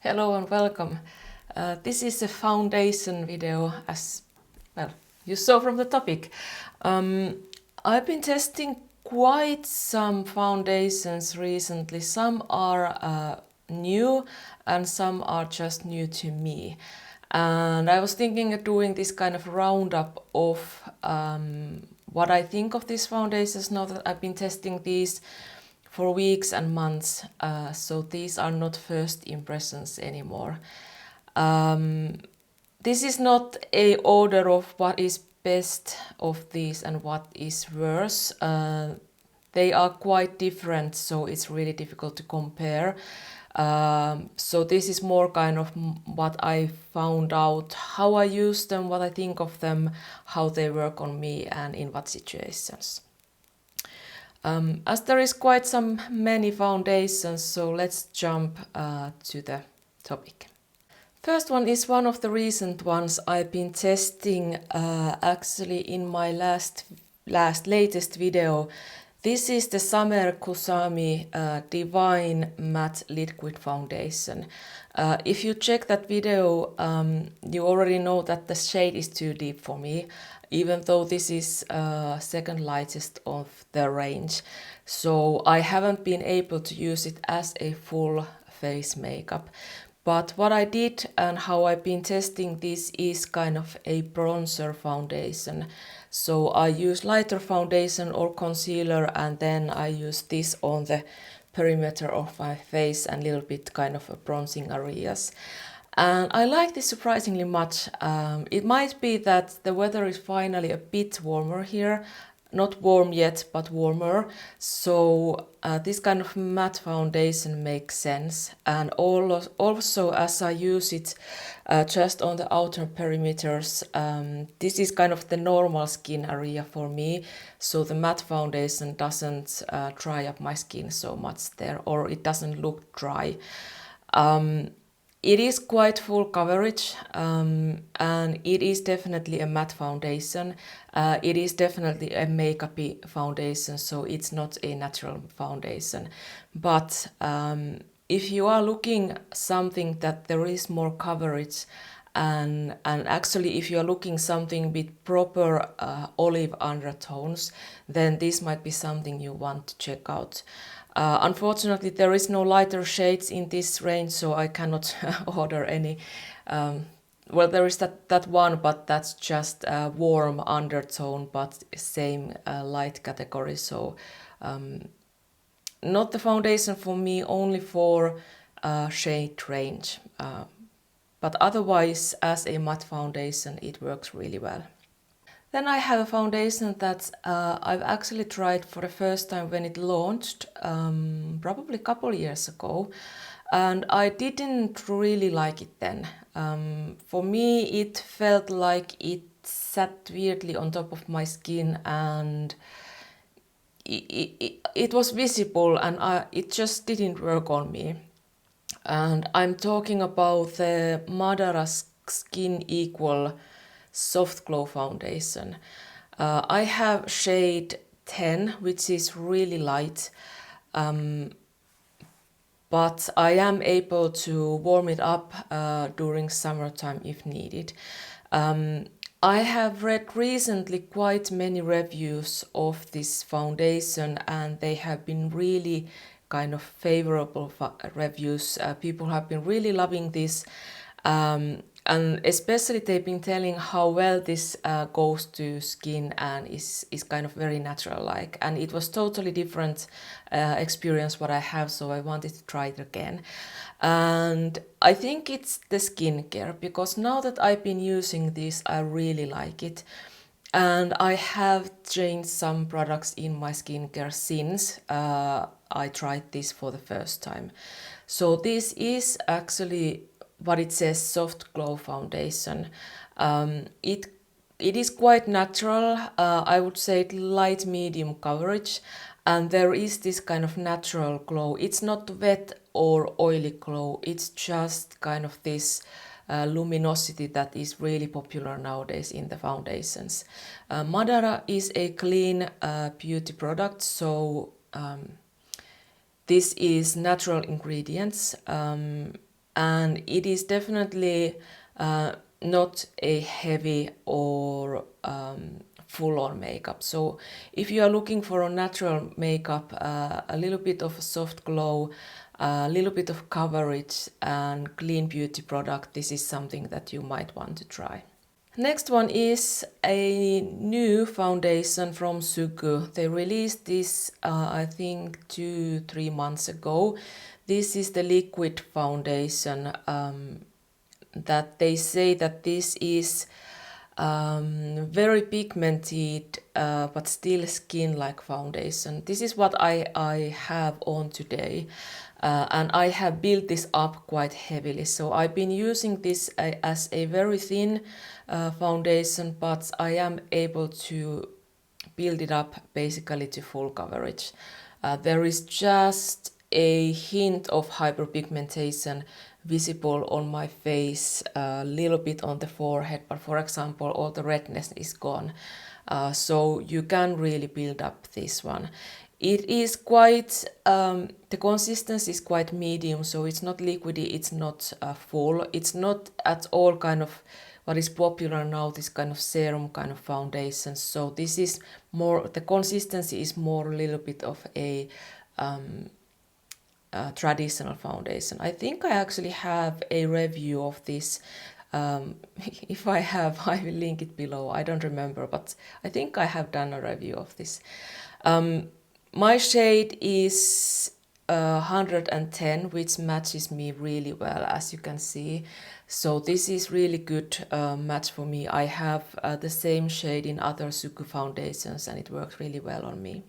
Hello and welcome. This is a foundation video, as well you saw from the topic. I've been testing quite some foundations recently. Some are new and some are just new to me. And I was thinking of doing this kind of roundup of what I think of these foundations now that I've been testing these for weeks and months, so these are not first impressions anymore. This is not a order of what is best of these and what is worse. They are quite different, so it's really difficult to compare. So this is more kind of what I found out, how I use them, what I think of them, how they work on me and in what situations. As there is quite some many foundations, so let's jump to the topic. First one is one of the recent ones I've been testing actually in my latest video. This is the Summer Khouzami Divine Matte Liquid Foundation. If you check that video, you already know that the shade is too deep for me, even though this is second lightest of the range. So I haven't been able to use it as a full face makeup. But what I did and how I've been testing this is kind of a bronzer foundation. So I use lighter foundation or concealer and then I use this on the perimeter of my face and a little bit kind of bronzing areas. And I like this surprisingly much. It might be that the weather is finally a bit warmer here. Not warm yet, but warmer. So this kind of matte foundation makes sense. And also as I use it just on the outer perimeters, this is kind of the normal skin area for me. So the matte foundation doesn't dry up my skin so much there, or it doesn't look dry. It is quite full coverage and it is definitely a matte foundation. It is definitely a makeup-y foundation, so it's not a natural foundation. But if you are looking something that there is more coverage and actually if you are looking something with proper olive undertones, then this might be something you want to check out. Unfortunately, there is no lighter shades in this range, so I cannot order any. Well, there is that one, but that's just a warm undertone, but same light category. So not the foundation for me, only for shade range. But otherwise, as a matte foundation, it works really well. Then I have a foundation that I've actually tried for the first time when it launched, probably a couple years ago, and I didn't really like it then. For me, it felt like it sat weirdly on top of my skin and it was visible and it just didn't work on me. And I'm talking about the Madara Skin Equal Soft Glow Foundation. I have shade 10, which is really light, but I am able to warm it up during summertime if needed. I have read recently quite many reviews of this foundation and they have been really kind of favorable reviews. People have been really loving this. And especially they've been telling how well this goes to skin and is kind of very natural like. And it was totally different experience what I have, so I wanted to try it again. And I think it's the skincare, because now that I've been using this, I really like it. And I have changed some products in my skincare since I tried this for the first time. So this is actually what it says, soft glow foundation. It is quite natural. I would say light medium coverage, and there is this kind of natural glow. It's not wet or oily glow. It's just kind of this luminosity that is really popular nowadays in the foundations. Madara is a clean beauty product, so this is natural ingredients. and it is definitely not a heavy or full-on makeup. So if you are looking for a natural makeup, a little bit of a soft glow, a little bit of coverage and clean beauty product, this is something that you might want to try. Next one is a new foundation from Suqqu. They released this I think 2-3 months ago. This is the liquid foundation that they say that this is very pigmented but still skin-like foundation. This is what I have on today, and I have built this up quite heavily. So I've been using this as a very thin foundation, but I am able to build it up basically to full coverage. There is just a hint of hyperpigmentation visible on my face, a little bit on the forehead, but for example all the redness is gone. So you can really build up this one. It is quite, the consistency is quite medium, so it's not liquidy, it's not full, it's not at all kind of what is popular now, this kind of serum kind of foundation. So this is more, the consistency is more a little bit of a traditional foundation. I think I actually have a review of this. If I have, I will link it below. I don't remember, but I think I have done a review of this. My shade is 110, which matches me really well, as you can see. So this is really good match for me. I have the same shade in other Suqqu foundations and it works really well on me.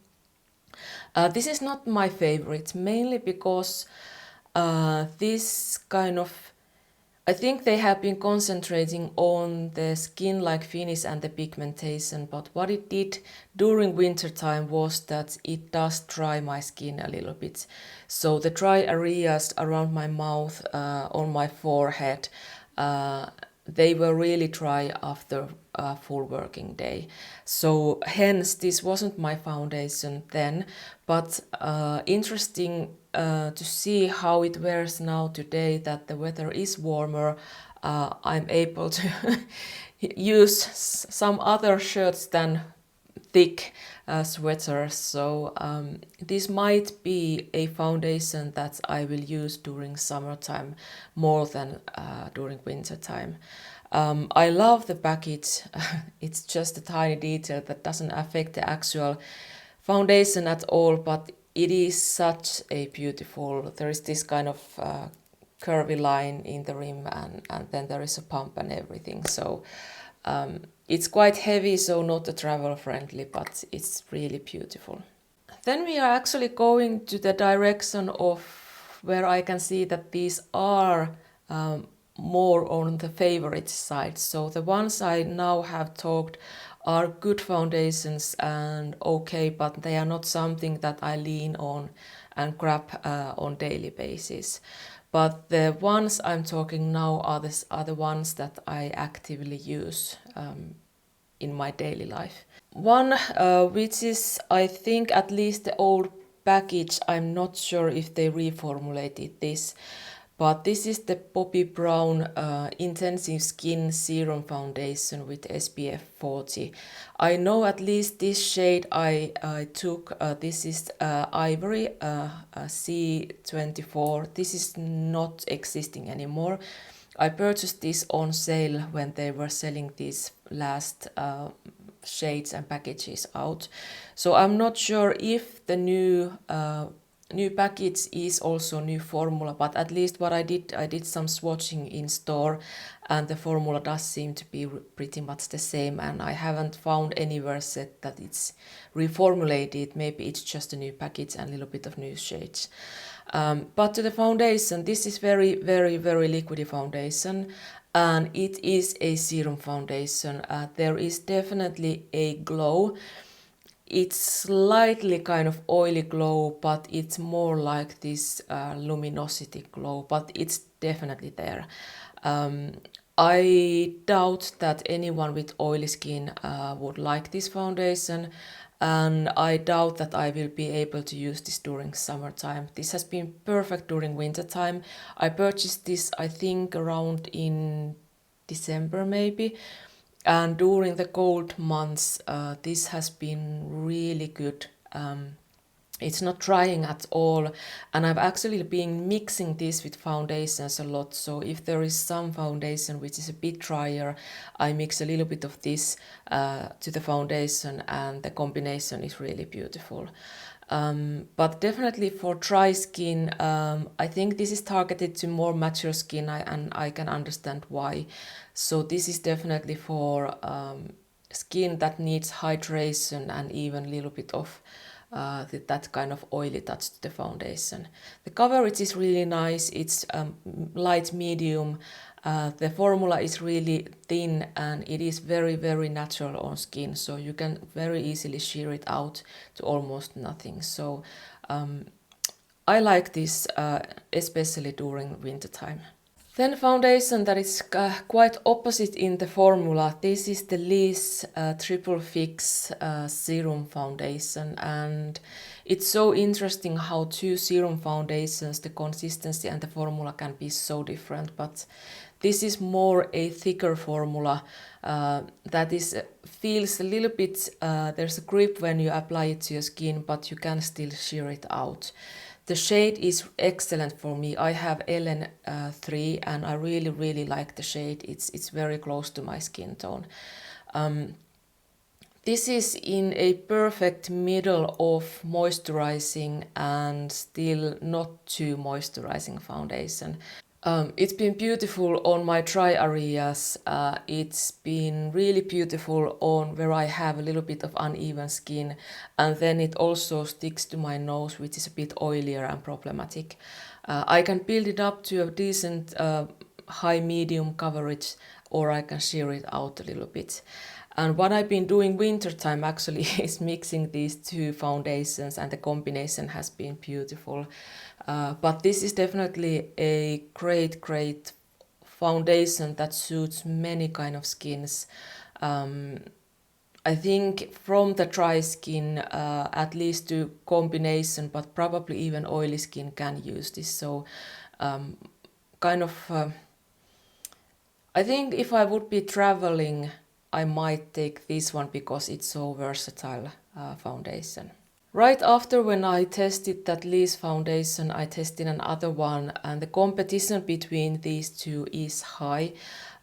This is not my favorite, mainly because this kind of, I think they have been concentrating on the skin-like finish and the pigmentation, but what it did during winter time was that it does dry my skin a little bit. So the dry areas around my mouth, on my forehead, they were really dry after a full working day. So hence this wasn't my foundation then, but interesting to see how it wears now today that the weather is warmer. I'm able to use some other shirts than thick sweaters. So this might be a foundation that I will use during summertime more than during wintertime. I love the package. It's just a tiny detail that doesn't affect the actual foundation at all, but it is such a beautiful, there is this kind of curvy line in the rim and then there is a pump and everything. So it's quite heavy, so not travel friendly, but it's really beautiful. Then we are actually going to the direction of where I can see that these are more on the favorite side. So the ones I now have talked are good foundations and okay, but they are not something that I lean on and grab on daily basis. But the ones I'm talking now are the ones that I actively use in my daily life. One which is, I think, at least the old package, I'm not sure if they reformulated this, but this is the Bobbi Brown Intensive Skin Serum Foundation with SPF 40. I know at least this shade I took, this is Ivory C24. This is not existing anymore. I purchased this on sale when they were selling these last shades and packages out. So I'm not sure if the new package is also new formula, but at least what I did some swatching in store and the formula does seem to be pretty much the same, and I haven't found anywhere said that it's reformulated. Maybe it's just a new package and a little bit of new shades. But to the foundation, this is very, very, very liquidy foundation, and it is a serum foundation. There is definitely a glow. It's slightly kind of oily glow, but it's more like this luminosity glow, but it's definitely there. I doubt that anyone with oily skin would like this foundation, and I doubt that I will be able to use this during summertime. This has been perfect during wintertime. I purchased this, I think, around in December maybe, and during the cold months this has been really good. It's not drying at all, and I've actually been mixing this with foundations a lot. So if there is some foundation which is a bit drier, I mix a little bit of this to the foundation, and the combination is really beautiful. But definitely for dry skin, I think this is targeted to more mature skin, and I can understand why. So this is definitely for skin that needs hydration and even a little bit of that kind of oily touch to the foundation. The coverage is really nice. It's light medium. The formula is really thin, and it is very, very natural on skin, so you can very easily shear it out to almost nothing. So I like this especially during wintertime. Then foundation that is quite opposite in the formula. This is the LYS Triple Fix Serum Foundation, and it's so interesting how two serum foundations, the consistency and the formula can be so different. But this is more a thicker formula that is feels a little bit, there's a grip when you apply it to your skin, but you can still shear it out. The shade is excellent for me. I have LN3 and I really, really like the shade. It's very close to my skin tone. This is in a perfect middle of moisturizing and still not too moisturizing foundation. It's been beautiful on my dry areas. It's been really beautiful on where I have a little bit of uneven skin, and then it also sticks to my nose, which is a bit oilier and problematic. I can build it up to a decent high medium coverage, or I can shear it out a little bit. And what I've been doing wintertime actually is mixing these two foundations, and the combination has been beautiful. But this is definitely a great foundation that suits many kind of skins. I think from the dry skin, at least to combination, but probably even oily skin can use this. So I think if I would be traveling, I might take this one because it's so versatile foundation. Right after when I tested that LYS foundation, I tested another one, and the competition between these two is high.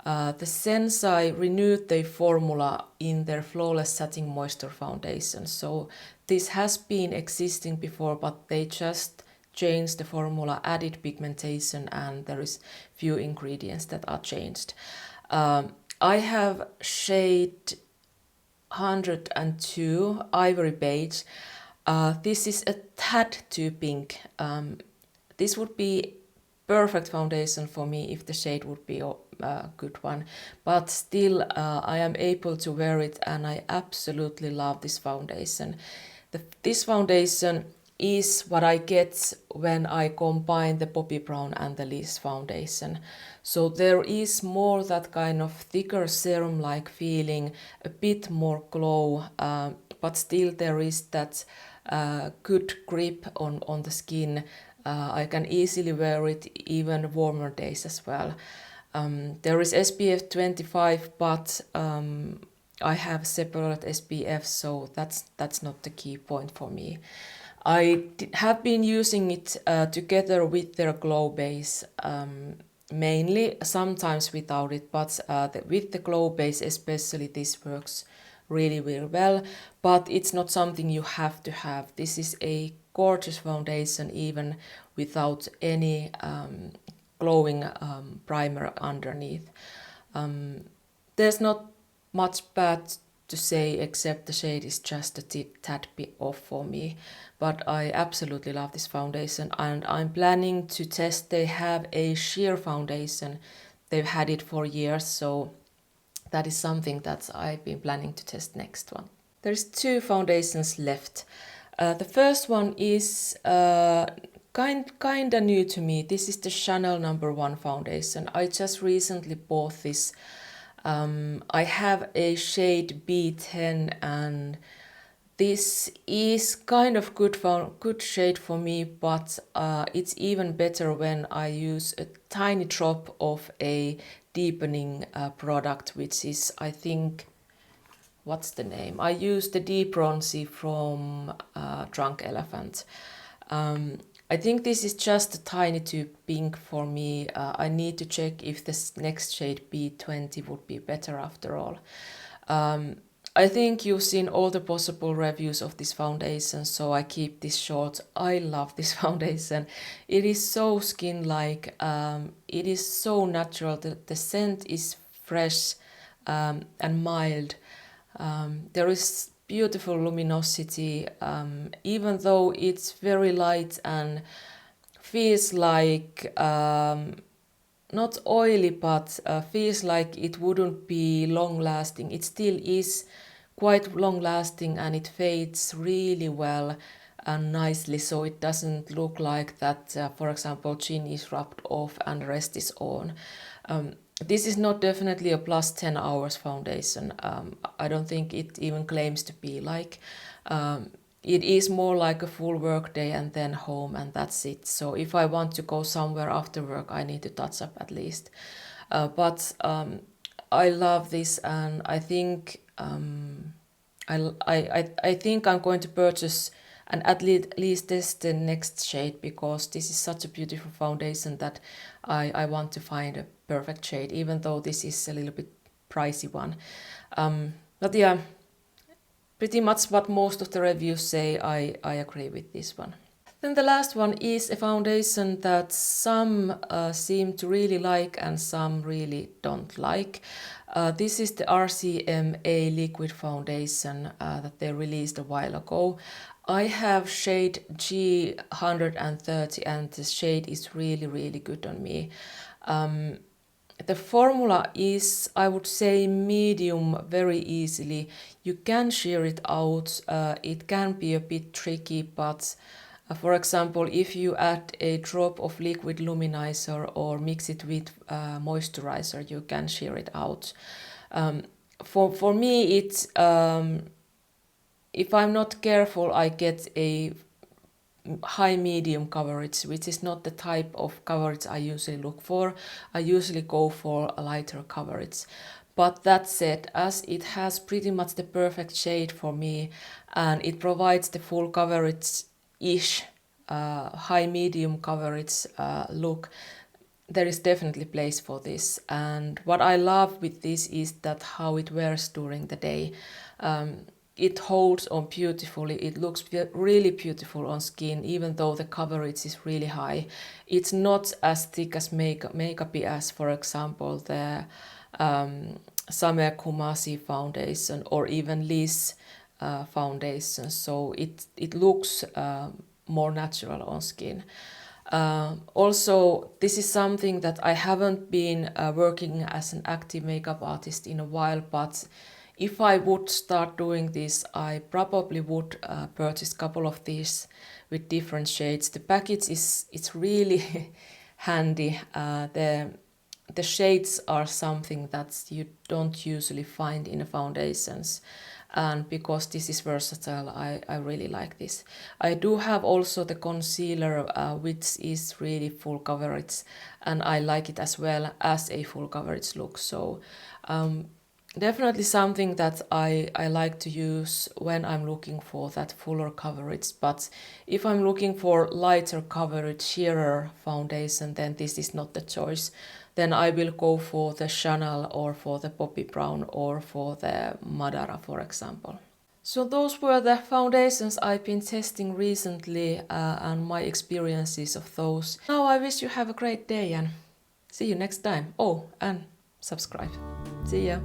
The Sensai renewed their formula in their Flawless Satin Moisture Foundation. So this has been existing before, but they just changed the formula, added pigmentation, and there is few ingredients that are changed. I have shade 102 Ivory Beige. This is a tad too pink. This would be perfect foundation for me if the shade would be a good one. But still, I am able to wear it, and I absolutely love this foundation. This foundation is what I get when I combine the Bobbi Brown and the LYS foundation. So there is more that kind of thicker serum-like feeling, a bit more glow, but still there is that good grip on the skin. I can easily wear it even warmer days as well. There is SPF 25, but I have separate SPF, so that's not the key point for me. I have been using it together with their glow base, mainly, sometimes without it, but with the glow base especially, this works really, really well. But it's not something you have to have. This is a gorgeous foundation even without any glowing primer underneath. There's not much bad to say except the shade is just a tad bit off for me, but I absolutely love this foundation, and I'm planning to test. They have a sheer foundation. They've had it for years, so that is something that I've been planning to test next one. There's two foundations left. The first one is kinda new to me. This is the Chanel No. 1 foundation. I just recently bought this. I have a shade B10, and This is kind of good shade for me, but it's even better when I use a tiny drop of a deepening product, which is, I think, what's the name? I use the Deep Bronzy from Drunk Elephant. I think this is just a tiny too pink for me. I need to check if this next shade B20 would be better after all. I think you've seen all the possible reviews of this foundation, so I keep this short. I love this foundation. It is so skin-like, it is so natural, the scent is fresh and mild. There is beautiful luminosity, even though it's very light and feels like not oily, but feels like it wouldn't be long lasting. It still is quite long lasting and it fades really well and nicely, so it doesn't look like that, for example, chin is rubbed off and rest is on. This is not definitely a plus 10 hours foundation. I don't think it even claims to be like. It is more like a full work day and then home and that's it. So if I want to go somewhere after work, I need to touch up at least. But I love this, and I think I think I'm going to purchase and at least test the next shade, because this is such a beautiful foundation that I want to find a perfect shade, even though this is a little bit pricey one. But yeah, pretty much what most of the reviews say, I agree with this one. Then the last one is a foundation that some seem to really like and some really don't like. This is the RCMA Liquid foundation that they released a while ago. I have shade G130 and the shade is really good on me. The formula is, I would say, medium very easily. You can shear it out, it can be a bit tricky, but for example, if you add a drop of liquid luminizer or mix it with moisturizer, you can shear it out. For me, it's if I'm not careful, I get a high medium coverage, which is not the type of coverage I usually look for. I usually go for a lighter coverage. But that said, as it has pretty much the perfect shade for me and it provides the full coverage-ish, high medium coverage look, there is definitely place for this. And what I love with this is that how it wears during the day. It holds on beautifully, it looks really beautiful on skin, even though the coverage is really high. It's not as thick as makeup as, for example, the Summer Kumasi foundation or even LYS foundation, so it looks more natural on skin. Also, this is something that I haven't been working as an active makeup artist in a while, but if I would start doing this, I probably would purchase a couple of these with different shades. The package it's really handy. The shades are something that you don't usually find in the foundations. And because this is versatile, I really like this. I do have also the concealer, which is really full coverage, and I like it as well as a full coverage look. So definitely something that I like to use when I'm looking for that fuller coverage. But if I'm looking for lighter coverage, sheerer foundation, then this is not the choice. Then I will go for the Chanel or for the Bobbi Brown or for the Madara, for example. So those were the foundations I've been testing recently and my experiences of those. Now I wish you have a great day and see you next time. Oh, and subscribe. See ya!